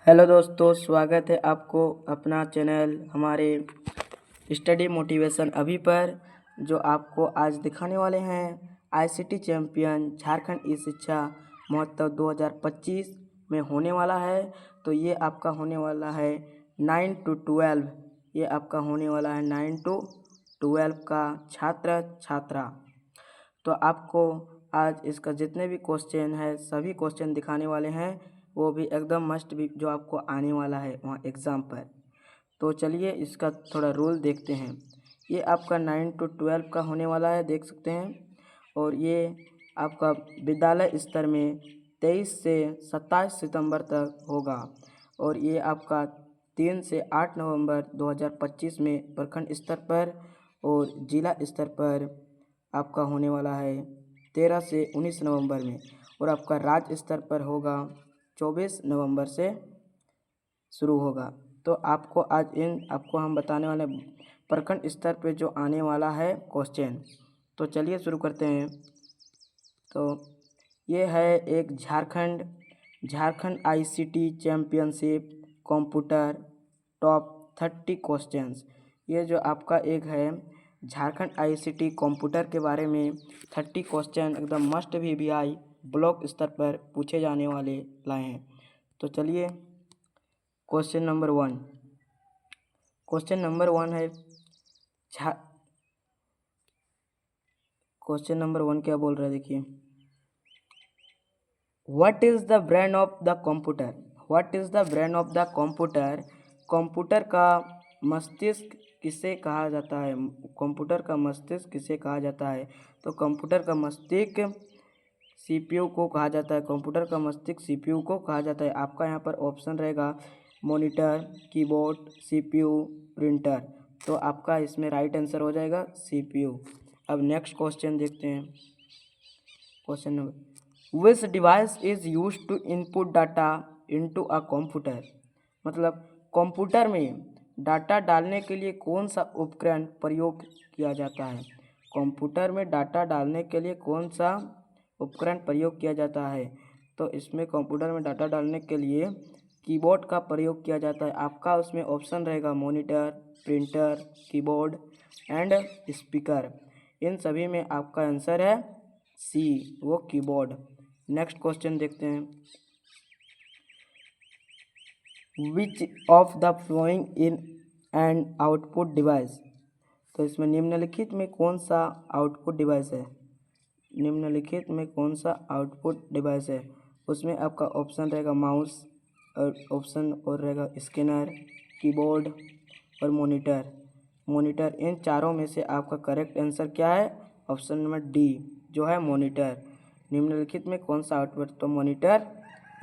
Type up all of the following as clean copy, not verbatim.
Hello दोस्तों, स्वागत है आपको अपना चैनल हमारे स्टडी मोटिवेशन अभी पर। जो आपको आज दिखाने वाले हैं आईसीटी चैंपियन झारखंड ई शिक्षा महोत्सव 2025 में होने वाला है। तो ये आपका होने वाला है 9 to 12। ये आपका होने वाला है 9 to 12 का छात्र छात्रा। तो आपको आज इसका जितने भी क्वेश्चन है सभी क्वेश्चन दिखाने वाले हैं, वो भी एकदम मस्ट भी जो आपको आने वाला है वहाँ एग्ज़ाम पर। तो चलिए इसका थोड़ा रूल देखते हैं। ये आपका 9 to 12 का होने वाला है, देख सकते हैं। और ये आपका विद्यालय स्तर में 23 से 27 सितंबर तक होगा। और ये आपका 3 से 8 नवंबर 2025 में प्रखंड स्तर पर और जिला स्तर पर आपका होने वाला है 13 से 19 नवंबर में। और आपका राज्य स्तर पर होगा 24 नवंबर से शुरू होगा। तो आपको आज आपको हम बताने वाले प्रखंड स्तर पे जो आने वाला है क्वेश्चन। तो चलिए शुरू करते हैं। तो ये है एक Jharkhand ICT championship computer top 30 questions. ये जो आपका एक है झारखंड आईसीटी कंप्यूटर के बारे में 30 क्वेश्चन एकदम मस्ट भी आई ब्लॉक स्तर पर पूछे जाने वाले लाए हैं। तो चलिए क्वेश्चन नंबर 1। क्वेश्चन नंबर 1 है क्वेश्चन नंबर 1 क्या बोल रहा है, देखिए। What is the brain of the computer? What is the brain of the computer? Computer का मस्तिष्क किसे कहा जाता है? कंप्यूटर का मस्तिष्क किसे कहा जाता है? तो कंप्यूटर का मस्तिष्क सीपीयू को कहा जाता है। कंप्यूटर का मस्तिष्क सीपीयू को कहा जाता है। आपका यहाँ पर ऑप्शन रहेगा मॉनिटर, कीबोर्ड, सीपीयू, प्रिंटर। तो आपका इसमें राइट आंसर हो जाएगा सीपीयू। अब नेक्स्ट क्वेश्चन देखते हैं। Question number, which device is use to input data into a computer? मतलब कंप्यूटर में डाटा डालने के लिए कौन सा उपकरण प्रयोग किया जाता है? कंप्यूटर में डाटा डालने के लिए कौन सा उपकरण प्रयोग किया जाता है? तो इसमें कंप्यूटर में डाटा डालने के लिए कीबोर्ड का प्रयोग किया जाता है। आपका उसमें ऑप्शन रहेगा monitor, printer, keyboard and speaker. इन सभी में आपका आंसर है सी, वो कीबोर्ड। नेक्स्ट क्वेश्चन देखते हैं। Which of the following in and output device? तो इसमें निम्नलिखित में कौन सा आउटपुट डिवाइस है? निम्नलिखित में कौन सा आउटपुट डिवाइस है? उसमें आपका ऑप्शन रहेगा माउस और ऑप्शन और रहेगा स्कैनर, कीबोर्ड और मॉनिटर। इन चारों में से आपका करेक्ट आंसर क्या है? ऑप्शन नंबर डी, जो है मॉनिटर। निम्नलिखित में कौन सा आउटपुट? तो मॉनिटर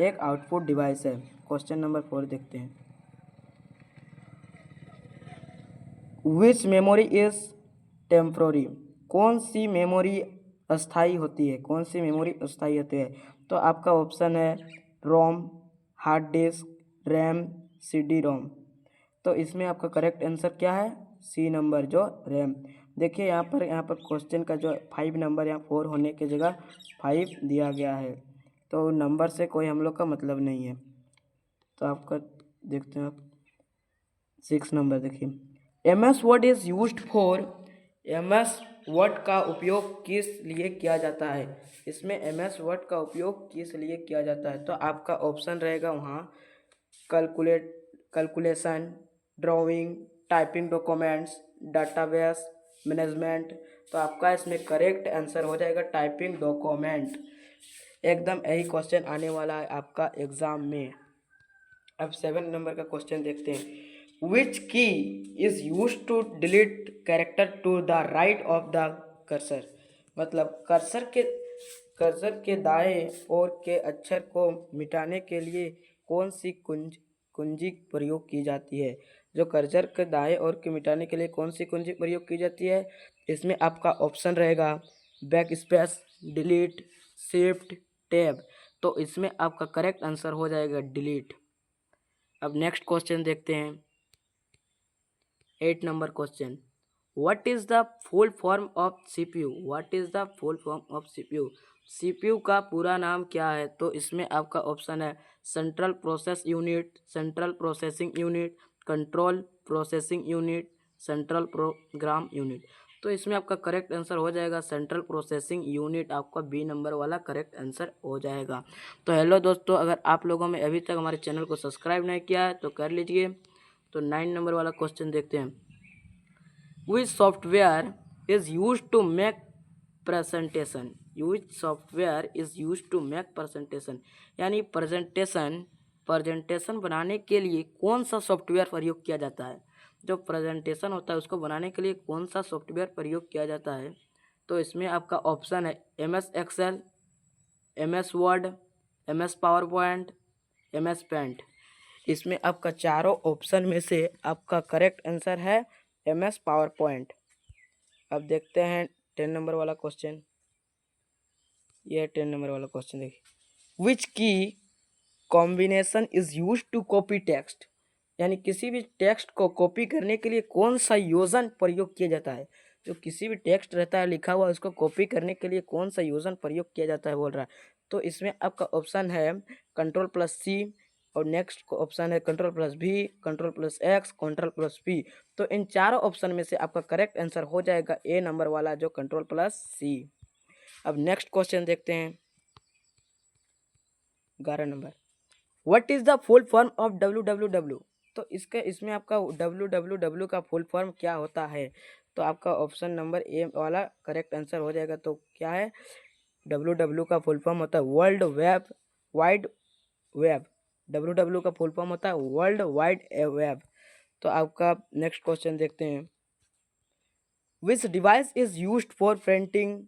एक आउटपुट डिवाइस है। क्वेश्चन नंबर 4 देखते हैं। विच मेमोरी इज टेम्प्रोरी? कौन सी मेमोरी अस्थाई होती है? कौन सी मेमोरी अस्थाई होती है? तो आपका ऑप्शन है ROM, hard disk, RAM, CD ROM. तो इसमें आपका करेक्ट आंसर क्या है? सी नंबर, जो रैम। देखिए यहाँ पर क्वेश्चन का जो 5 नंबर यहाँ 4 होने की जगह 5 दिया गया है। तो नंबर से कोई हम लोग का मतलब नहीं है। तो आपका देखते हैं आप 6 नंबर देखिए। MS word is used for? MS word का उपयोग किस लिए किया जाता है? इसमें एमएस वर्ड का उपयोग किस लिए किया जाता है? तो आपका ऑप्शन रहेगा वहाँ calculation, drawing, typing documents, database management. तो आपका इसमें करेक्ट आंसर हो जाएगा टाइपिंग डॉक्यूमेंट। एकदम यही क्वेश्चन आने वाला है आपका एग्जाम में। अब 7 नंबर का क्वेश्चन देखते हैं। Which key is use to delete character to the right of the cursor? मतलब कर्सर के दाएं ओर के अक्षर को मिटाने के लिए कौन सी कुंजी प्रयोग की जाती है? जो कर्सर के दाएं ओर के मिटाने के लिए कौन सी कुंजी प्रयोग की जाती है? इसमें आपका ऑप्शन रहेगा back space, delete, shift, tab. तो इसमें आपका करेक्ट आंसर हो जाएगा डिलीट। अब नेक्स्ट क्वेश्चन देखते हैं। 8 number question, what is the full form of CPU? What is the full form of CPU? CPU का पूरा नाम क्या है? तो इसमें आपका ऑप्शन है central process unit, central processing unit, control processing unit, central program unit. तो इसमें आपका करेक्ट आंसर हो जाएगा सेंट्रल प्रोसेसिंग यूनिट, आपका बी नंबर वाला करेक्ट आंसर हो जाएगा। तो हेलो दोस्तों, अगर आप लोगों में अभी तक हमारे चैनल को सब्सक्राइब नहीं किया है तो कर लीजिए। तो 9 नंबर वाला क्वेश्चन देखते हैं। Which software is used to make presentation? Which software is used to make presentation? यानी प्रेजेंटेशन बनाने के लिए कौन सा सॉफ्टवेयर प्रयोग किया जाता है? जो प्रेजेंटेशन होता है उसको बनाने के लिए कौन सा सॉफ्टवेयर प्रयोग किया जाता है? तो इसमें आपका ऑप्शन है MS Excel, MS Word, MS PowerPoint, MS Paint. इसमें आपका चारों ऑप्शन में से आपका करेक्ट आंसर है MS पावर पॉइंट। अब देखते हैं 10 नंबर वाला क्वेश्चन। यह 10 नंबर वाला क्वेश्चन देखिए। Which key combination is use to copy text? यानी किसी भी टेक्स्ट को कॉपी करने के लिए कौन सा योजन प्रयोग किया जाता है? जो किसी भी टेक्स्ट रहता है लिखा हुआ उसको कॉपी करने के लिए कौन सा योजन प्रयोग किया जाता है बोल रहा है। तो इसमें आपका ऑप्शन है Ctrl+C और नेक्स्ट ऑप्शन है Ctrl+V, Ctrl+X, Ctrl+P। तो इन चारों ऑप्शन में से आपका करेक्ट आंसर हो जाएगा ए नंबर वाला जो Ctrl+C। अब नेक्स्ट क्वेश्चन देखते हैं 11 number. What is the full form of www? तो इसमें आपका www का फुल फॉर्म क्या होता है? तो आपका ऑप्शन नंबर ए वाला करेक्ट आंसर हो जाएगा। तो क्या है? www का फुल फॉर्म होता है वर्ल्ड वाइड वेब। www का फुल फॉर्म होता है वर्ल्ड वाइड वेब। तो आपका नेक्स्ट क्वेश्चन देखते हैं। Which device is used for printing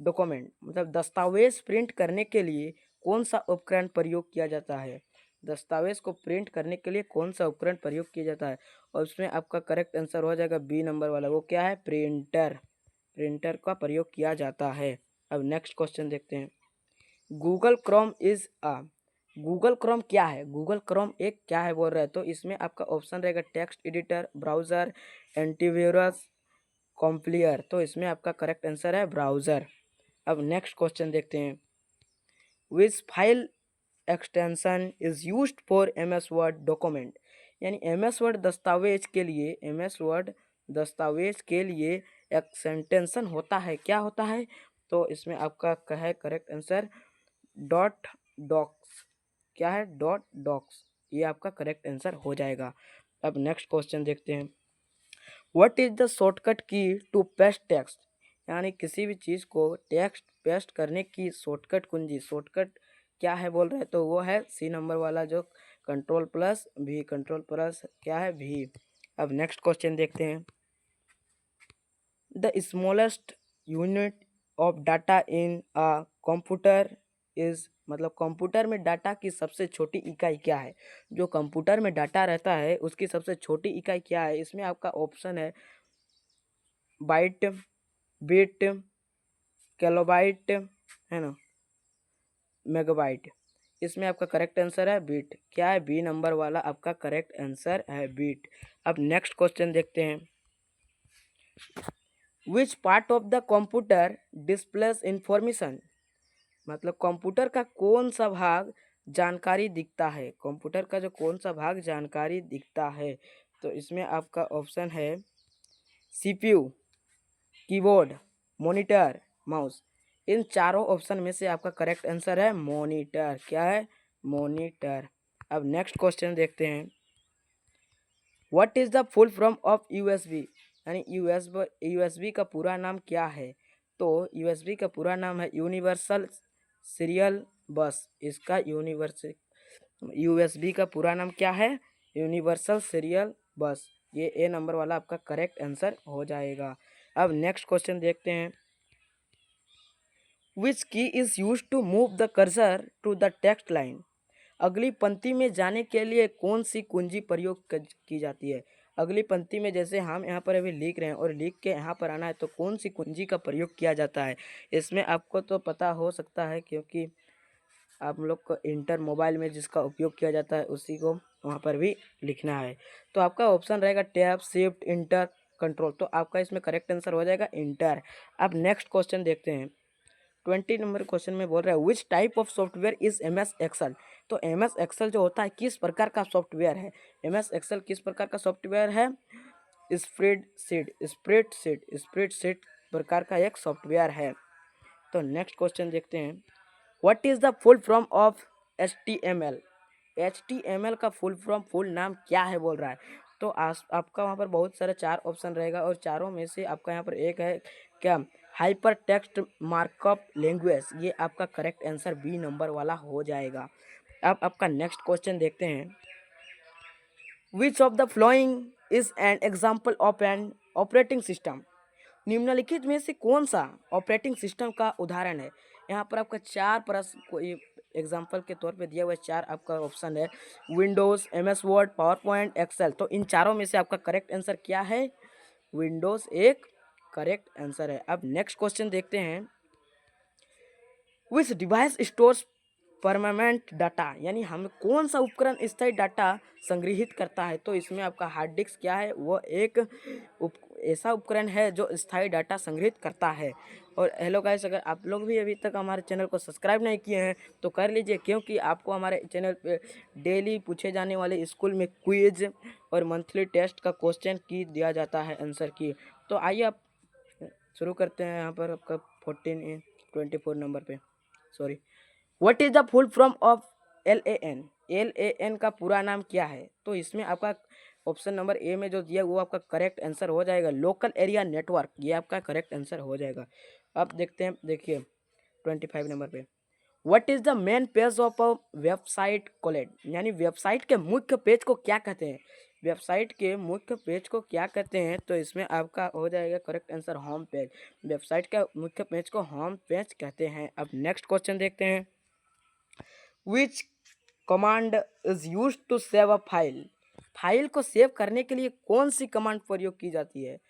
document? मतलब दस्तावेज प्रिंट करने के लिए कौन सा उपकरण प्रयोग किया जाता है? दस्तावेज को प्रिंट करने के लिए कौन सा उपकरण प्रयोग किया जाता है? और उसमें आपका करेक्ट आंसर हो जाएगा बी नंबर वाला। वो क्या है? प्रिंटर। प्रिंटर का प्रयोग किया जाता है। अब नेक्स्ट क्वेश्चन देखते हैं। Google Chrome is a, Google Chrome क्या है? गूगल क्रोम एक क्या है बोल रहा है। तो इसमें आपका ऑप्शन रहेगा text editor, browser, antivirus, compiler. तो इसमें आपका करेक्ट आंसर है ब्राउजर। अब नेक्स्ट क्वेश्चन देखते हैं। Which file extension is used for MS word document? यानी MS वर्ड दस्तावेज के लिए एक्सटेंशन होता है, क्या होता है? तो इसमें आपका है करेक्ट आंसर डॉट डॉक्स। क्या है? Dot docs. ये आपका करेक्ट आंसर हो जाएगा। अब नेक्स्ट क्वेश्चन देखते हैं। व्हाट इज द शॉर्टकट की टू पेस्ट टेक्स्ट? यानी किसी भी चीज़ को टेक्स्ट पेस्ट करने की शॉर्टकट कुंजी, शॉर्टकट क्या है बोल रहे हैं। तो वो है सी नंबर वाला जो Ctrl+V, Ctrl+ क्या है V। अब नेक्स्ट क्वेश्चन देखते हैं। The smallest unit of data in a computer is, मतलब कंप्यूटर में डाटा की सबसे छोटी इकाई क्या है? जो कंप्यूटर में डाटा रहता है उसकी सबसे छोटी इकाई क्या है? इसमें आपका ऑप्शन है बाइट, बिट, किलोबाइट, है ना, मेगाबाइट। इसमें आपका करेक्ट आंसर है बिट। क्या है? बी नंबर वाला आपका करेक्ट आंसर है बिट। अब नेक्स्ट क्वेश्चन देखते हैं। Which part of the computer displace information? मतलब कंप्यूटर का कौन सा भाग जानकारी दिखता है? कंप्यूटर का जो कौन सा भाग जानकारी दिखता है? तो इसमें आपका ऑप्शन है CPU, कीबोर्ड, मॉनिटर, माउस। इन चारों ऑप्शन में से आपका करेक्ट आंसर है मॉनिटर। क्या है? मॉनिटर। अब नेक्स्ट क्वेश्चन देखते हैं। What is the full form of USB? यानी USB का पूरा नाम क्या है? तो USB का पूरा नाम है यूनिवर्सल सीरियल बस। इसका USB का पूरा नाम क्या है? यूनिवर्सल सीरियल बस। ये ए नंबर वाला आपका करेक्ट आंसर हो जाएगा। अब नेक्स्ट क्वेश्चन देखते हैं। Which key is use to move the cursor to the text line? अगली पंक्ति में जाने के लिए कौन सी कुंजी प्रयोग की जाती है? अगली पंक्ति में जैसे हम यहाँ पर अभी लिख रहे हैं और लिख के यहाँ पर आना है तो कौन सी कुंजी का प्रयोग किया जाता है? इसमें आपको तो पता हो सकता है क्योंकि आप लोग को इंटर मोबाइल में जिसका उपयोग किया जाता है उसी को वहाँ पर भी लिखना है। तो आपका ऑप्शन रहेगा टैब, शिफ्ट, इंटर, कंट्रोल। तो आपका इसमें करेक्ट आंसर हो जाएगा इंटर। अब नेक्स्ट क्वेश्चन देखते हैं। 20 नंबर क्वेश्चन में बोल रहा है which type of software is MS Excel. तो MS एक्सेल जो होता है किस प्रकार का सॉफ्टवेयर है, MS एक्सेल किस प्रकार का सॉफ्टवेयर है, स्प्रेडशीट प्रकार का एक सॉफ्टवेयर है। तो नेक्स्ट क्वेश्चन देखते हैं, what is the full form of HTML। HTML का फुल नाम क्या है बोल रहा है। तो आपका वहाँ पर बहुत सारे 4 ऑप्शन रहेगा और चारों में से आपका यहाँ पर एक है क्या, हाइपर टेक्स्ट मार्कअप लैंग्वेज। ये आपका करेक्ट आंसर बी नंबर वाला हो जाएगा। अब आपका नेक्स्ट क्वेश्चन देखते हैं, which of the following is an example of an operating system. निम्नलिखित में से कौन सा ऑपरेटिंग सिस्टम का उदाहरण है। यहाँ पर आपका 4 प्रश्न कोई एग्जाम्पल के तौर पे दिया हुआ है, 4 आपका ऑप्शन है, Windows, MS Word, PowerPoint, Excel. तो इन चारों में से आपका करेक्ट आंसर क्या है, विंडोज़ एक करेक्ट आंसर है। अब नेक्स्ट क्वेश्चन देखते हैं, which device stores permanent data, यानी हम कौन सा उपकरण स्थायी डाटा संग्रहित करता है। तो इसमें आपका हार्ड डिस्क क्या है, वो एक ऐसा उपकरण है जो स्थायी डाटा संग्रहित करता है। और हेलो गाइस, अगर आप लोग भी अभी तक हमारे चैनल को सब्सक्राइब नहीं किए हैं तो कर लीजिए, क्योंकि आपको हमारे चैनल पे डेली पूछे जाने वाले स्कूल में क्विज और मंथली टेस्ट का क्वेश्चन की दिया जाता है आंसर की। तो आइए आप शुरू करते हैं। यहाँ पर आपका 24 नंबर पे sorry, what is the full form of LAN। LAN का पूरा नाम क्या है। तो इसमें आपका ऑप्शन नंबर ए में जो दिया वो आपका करेक्ट आंसर हो जाएगा, लोकल एरिया नेटवर्क। ये आपका करेक्ट आंसर हो जाएगा। अब देखते हैं, देखिए 25 नंबर पे, what is the main page of a website collate, यानी वेबसाइट के मुख्य पेज को क्या कहते हैं। वेबसाइट के मुख्य पेज को क्या कहते हैं। तो इसमें आपका हो जाएगा correct answer home page. Website का मुख्य पेज को होम पेज कहते हैं। अब नेक्स्ट क्वेश्चन देखते हैं, which command is use to save a file. File को सेव करने के लिए कौन सी कमांड प्रयोग की जाती है।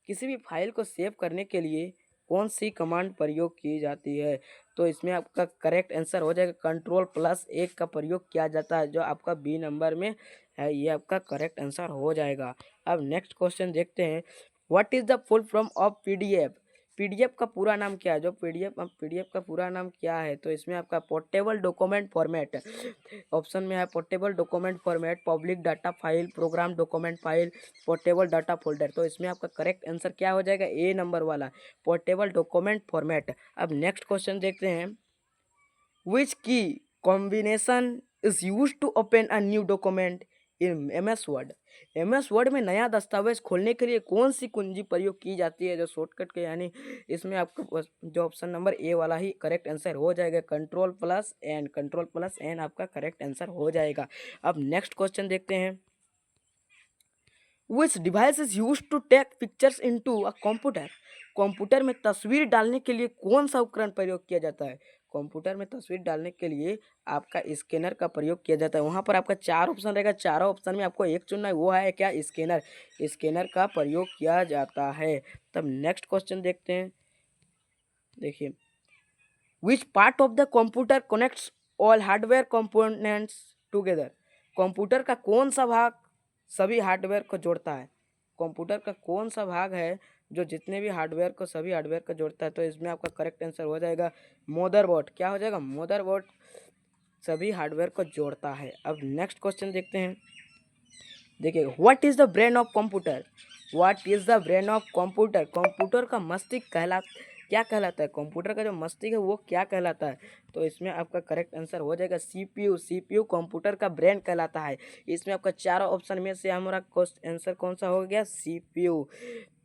किसी भी फाइल को सेव करने के लिए कौन सी कमांड प्रयोग की जाती है। तो इसमें आपका करेक्ट आंसर हो जाएगा Ctrl+1 का प्रयोग किया जाता है, जो आपका बी नंबर में है। ये आपका करेक्ट आंसर हो जाएगा। अब नेक्स्ट क्वेश्चन देखते हैं, what is the full form of PDF। PDF का पूरा नाम क्या है, जो PDF का पूरा नाम क्या है। तो इसमें आपका पोर्टेबल डॉक्यूमेंट फॉर्मेट ऑप्शन में है, portable document format, public data file, program document file, portable data folder. तो इसमें आपका करेक्ट आंसर क्या हो जाएगा, ए नंबर वाला, पोर्टेबल डॉक्यूमेंट फॉर्मेट। अब नेक्स्ट क्वेश्चन देखते हैं, which key combination is use to open a new document in MS Word. MS Word में नया दस्तावेज खोलने के लिए कौन सी कुंजी प्रयोग की जाती है, जो शॉर्टकट के, यानी इसमें आपका जो ऑप्शन नंबर ए वाला ही करेक्ट आंसर हो जाएगा, Ctrl+N आपका करेक्ट आंसर हो जाएगा। अब नेक्स्ट क्वेश्चन देखते हैं, which device is use to take pictures into a computer. Computer में तस्वीर डालने के लिए कौन सा उपकरण प्रयोग किया जाता है। कंप्यूटर में तस्वीर डालने के लिए आपका स्कैनर का प्रयोग किया जाता है। वहाँ पर आपका 4 ऑप्शन रहेगा, चारों ऑप्शन में आपको एक चुनना है, वो है क्या, स्कैनर। स्कैनर का प्रयोग किया जाता है। तब नेक्स्ट क्वेश्चन देखते हैं, देखिए, which part of the computer connects all hardware components together. Computer का कौन सा भाग सभी हार्डवेयर को जोड़ता है। कंप्यूटर का कौन सा भाग है जो जितने भी हार्डवेयर को सभी हार्डवेयर को जोड़ता है। तो इसमें आपका करेक्ट आंसर हो जाएगा मदरबोर्ड। क्या हो जाएगा, मदरबोर्ड सभी हार्डवेयर को जोड़ता है। अब नेक्स्ट क्वेश्चन देखते हैं, देखिए, what is the brain of computer. What is the brain of computer. Computer का मस्तिष्क क्या कहलाता है। कंप्यूटर का जो मस्तिष्क है वो क्या कहलाता है। तो इसमें आपका करेक्ट आंसर हो जाएगा CPU। CPU कंप्यूटर का ब्रेन कहलाता है। इसमें आपका चारों ऑप्शन में से हमारा आंसर कौन सा हो गया, CPU।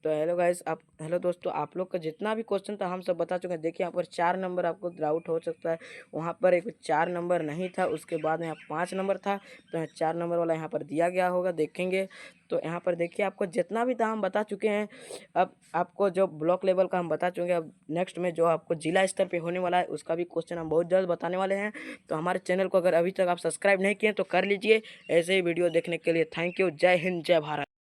तो हेलो दोस्तों, आप लोग का जितना भी क्वेश्चन था हम सब बता चुके हैं। देखिए यहाँ पर 4 नंबर आपको डाउट हो सकता है, वहाँ पर एक 4 नंबर नहीं था, उसके बाद यहाँ 5 नंबर था, तो यहाँ 4 नंबर वाला यहाँ पर दिया गया होगा, देखेंगे। तो यहाँ पर देखिए आपको जितना भी था हम बता चुके हैं। अब आपको जो ब्लॉक लेवल का हम बता चुके हैं, अब नेक्स्ट में जो आपको जिला स्तर पे होने वाला है उसका भी क्वेश्चन हम बहुत जल्द बताने वाले हैं। तो हमारे चैनल को अगर अभी तक आप सब्सक्राइब नहीं किए तो कर लीजिए। ऐसे ही वीडियो देखने के लिए थैंक यू। जय हिंद, जय भारत।